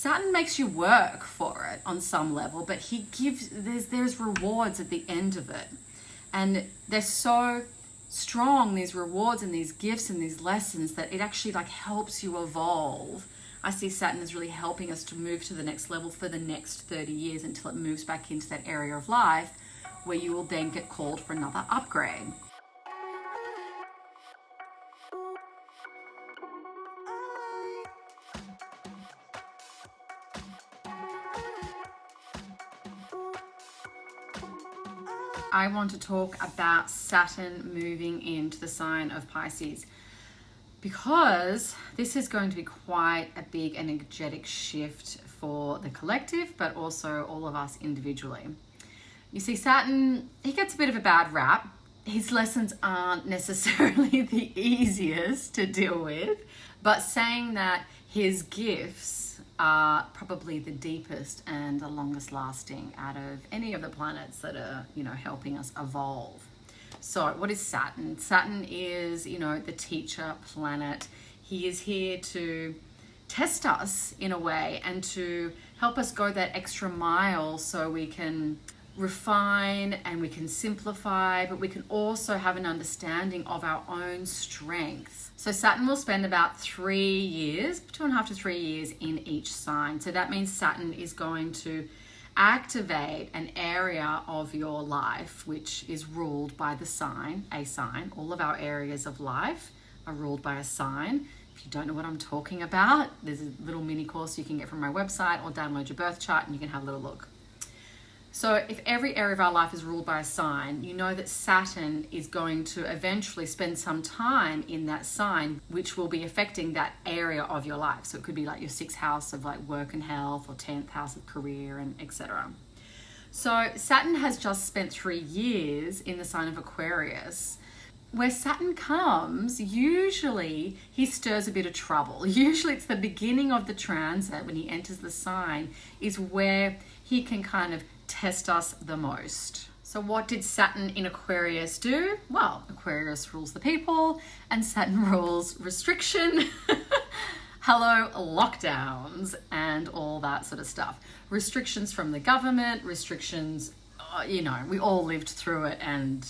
Saturn makes you work for it on some level, but he gives, there's rewards at the end of it. And they're so strong, these rewards and these gifts and these lessons, that it actually like helps you evolve. I see Saturn as really helping us to move to the next level for the next 30 years until it moves back into that area of life where you will then get called for another upgrade. I want to talk about Saturn moving into the sign of Pisces, because this is going to be quite a big energetic shift for the collective, but also all of us individually. You see, Saturn, he gets a bit of a bad rap. His lessons aren't necessarily the easiest to deal with, but saying that his gifts are probably the deepest and the longest lasting out of any of the planets that are, helping us evolve. So what is Saturn? Saturn is, the teacher planet. He is here to test us in a way and to help us go that extra mile so we can refine and we can simplify, but we can also have an understanding of our own strengths. So Saturn will spend about 3 years, 2.5 to 3 years in each sign. So that means Saturn is going to activate an area of your life which is ruled by the sign, a sign. All of our areas of life are ruled by a sign. If you don't know what I'm talking about, there's a little mini course you can get from my website, or download your birth chart and you can have a little look. So if every area of our life is ruled by a sign, you know that Saturn is going to eventually spend some time in that sign, which will be affecting that area of your life. So it could be like your 6th house of like work and health, or 10th house of career, and etc. So Saturn has just spent 3 years in the sign of Aquarius. Where Saturn comes, usually he stirs a bit of trouble. Usually it's the beginning of the transit, when he enters the sign, is where he can kind of test us the most. So what did Saturn in Aquarius do? Well, Aquarius rules the people and Saturn rules restriction. Hello, lockdowns and all that sort of stuff. Restrictions from the government, restrictions, we all lived through it, and,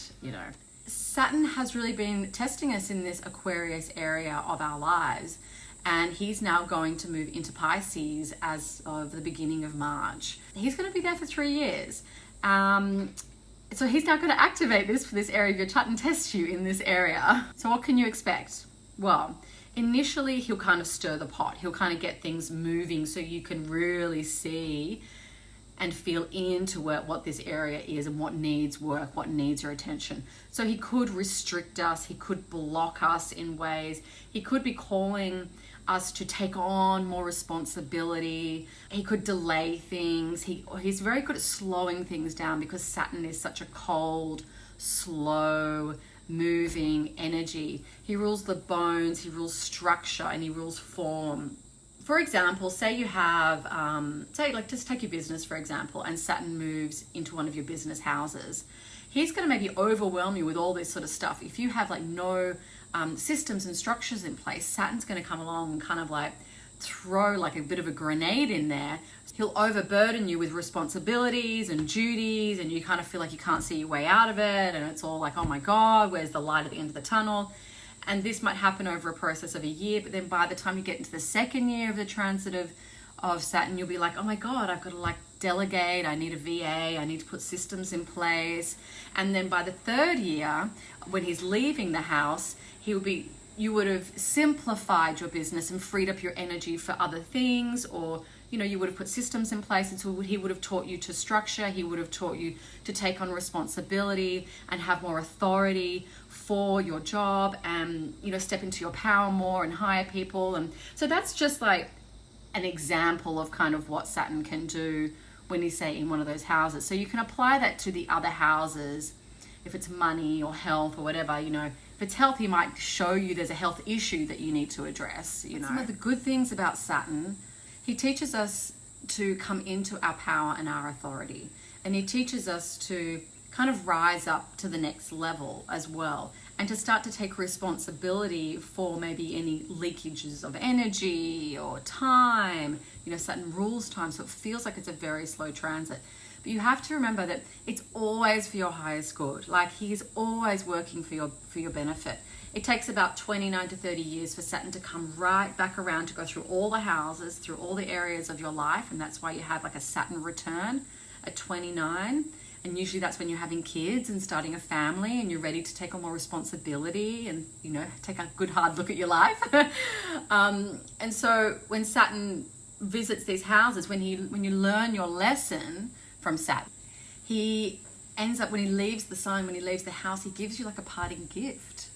Saturn has really been testing us in this Aquarius area of our lives, and he's now going to move into Pisces as of the beginning of March. He's going to be there for 3 years. So he's now going to activate this area of your chart and test you in this area. So what can you expect? Well, initially he'll kind of stir the pot. He'll kind of get things moving so you can really see and feel into what this area is and what needs work, what needs your attention. So he could restrict us, he could block us in ways, he could be calling us to take on more responsibility, he could delay things, he's very good at slowing things down, because Saturn is such a cold, slow, moving energy. He rules the bones, he rules structure, and he rules form. For example, say you have, just take your business, for example, and Saturn moves into one of your business houses. He's going to maybe overwhelm you with all this sort of stuff. If you have no systems and structures in place, Saturn's going to come along and kind of throw like a bit of a grenade in there. He'll overburden you with responsibilities and duties, and you kind of feel like you can't see your way out of it, and it's all like, oh my God, where's the light at the end of the tunnel? And this might happen over a process of a year, but then by the time you get into the 2nd year of the transit of Saturn, you'll be like, oh my God, I've got to delegate, I need a VA, I need to put systems in place. And then by the 3rd year, when he's leaving the house, you would have simplified your business and freed up your energy for other things, or you would have put systems in place, and so he would have taught you to structure, he would have taught you to take on responsibility and have more authority for your job, and step into your power more and hire people. And so that's just like an example of kind of what Saturn can do when he's, say, in one of those houses. So you can apply that to the other houses. If it's money or health or whatever, if it's health, he might show you there's a health issue that you need to address. Some of the good things about Saturn, he teaches us to come into our power and our authority, and he teaches us to kind of rise up to the next level as well, and to start to take responsibility for maybe any leakages of energy or time. You know, Saturn rules time, so it feels like it's a very slow transit. But you have to remember that it's always for your highest good. Like, he's always working for your benefit. It takes about 29 to 30 years for Saturn to come right back around to go through all the houses, through all the areas of your life. And that's why you have like a Saturn return at 29. And usually that's when you're having kids and starting a family and you're ready to take on more responsibility and, you know, take a good hard look at your life. And so when Saturn visits these houses, when you learn your lesson from Saturn, he ends up, when he leaves the sign, when he leaves the house, he gives you like a parting gift.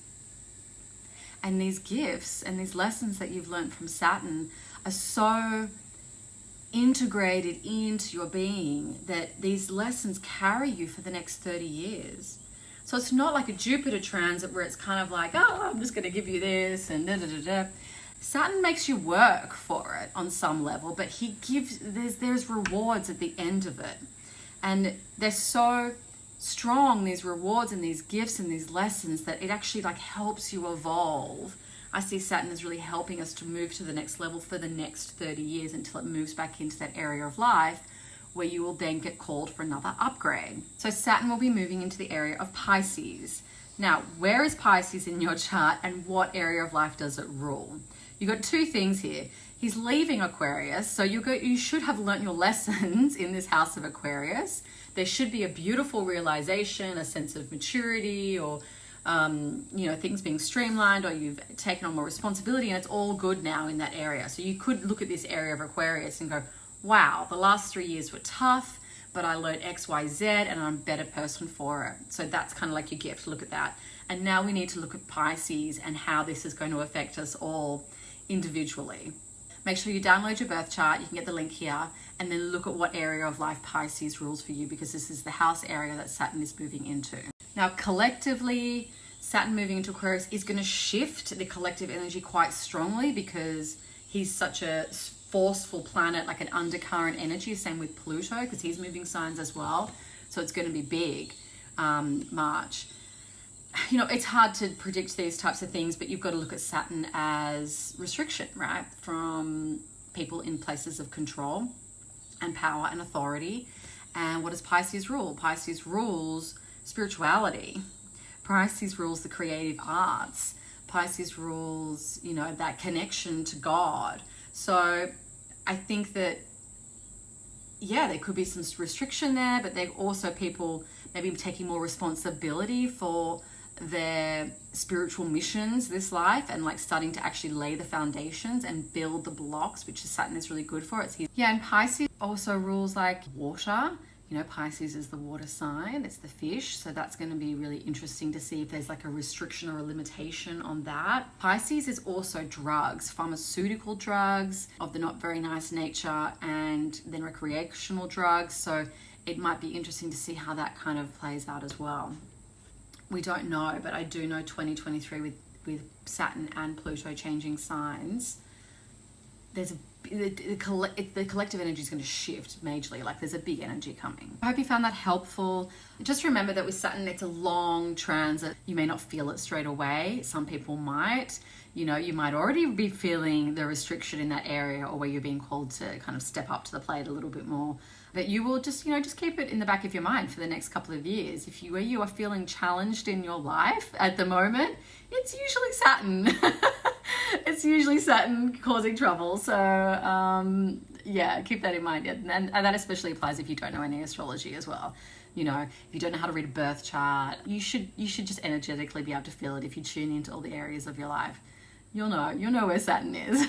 And these gifts and these lessons that you've learned from Saturn are so integrated into your being that these lessons carry you for the next 30 years. So it's not like a Jupiter transit where it's kind of like, oh, I'm just going to give you this and da da da da. Saturn makes you work for it on some level, but he gives, there's rewards at the end of it. And they're so strong, these rewards and these gifts and these lessons, that it actually like helps you evolve. I see Saturn as really helping us to move to the next level for the next 30 years until it moves back into that area of life where you will then get called for another upgrade. So Saturn will be moving into the area of Pisces. Now, where is Pisces in your chart and what area of life does it rule? You've got two things here. He's leaving Aquarius, so you should have learnt your lessons in this house of Aquarius. There should be a beautiful realization, a sense of maturity, or you know, things being streamlined, or you've taken on more responsibility, and it's all good now in that area. So you could look at this area of Aquarius and go, wow, the last 3 years were tough, but I learned X, Y, Z, and I'm a better person for it. So that's kind of like your gift. Look at that. And now we need to look at Pisces and how this is going to affect us all individually. Make sure you download your birth chart. You can get the link here, and then look at what area of life Pisces rules for you, because this is the house area that Saturn is moving into. Now, collectively, Saturn moving into Aquarius is going to shift the collective energy quite strongly because he's such a forceful planet, like an undercurrent energy. Same with Pluto, because he's moving signs as well. So it's going to be big, March. You know, it's hard to predict these types of things, but you've got to look at Saturn as restriction, right? From people in places of control and power and authority. And what does Pisces rule? Pisces rules spirituality. Pisces rules the creative arts. Pisces rules, you know, that connection to God. So I think that, yeah, there could be some restriction there, but there are also people maybe taking more responsibility for their spiritual missions this life, and like starting to actually lay the foundations and build the blocks, which Saturn is really good for. And Pisces also rules like water. You know, Pisces is the water sign, it's the fish, so that's going to be really interesting to see if there's like a restriction or a limitation on that. Pisces is also drugs, pharmaceutical drugs of the not very nice nature, and then recreational drugs, so it might be interesting to see how that kind of plays out as well. We don't know, but I do know 2023 with Saturn and Pluto changing signs, there's the collective energy is going to shift majorly. Like, there's a big energy coming. I hope you found that helpful. Just remember that with Saturn, it's a long transit. You may not feel it straight away. Some people might. You know, you might already be feeling the restriction in that area, or where you're being called to kind of step up to the plate a little bit more. But you will just, you know, just keep it in the back of your mind for the next couple of years. Where you are feeling challenged in your life at the moment, it's usually Saturn. It's usually Saturn causing trouble. So yeah, keep that in mind. And that especially applies if you don't know any astrology as well. You know, if you don't know how to read a birth chart, you should just energetically be able to feel it. If you tune into all the areas of your life, you'll know where Saturn is.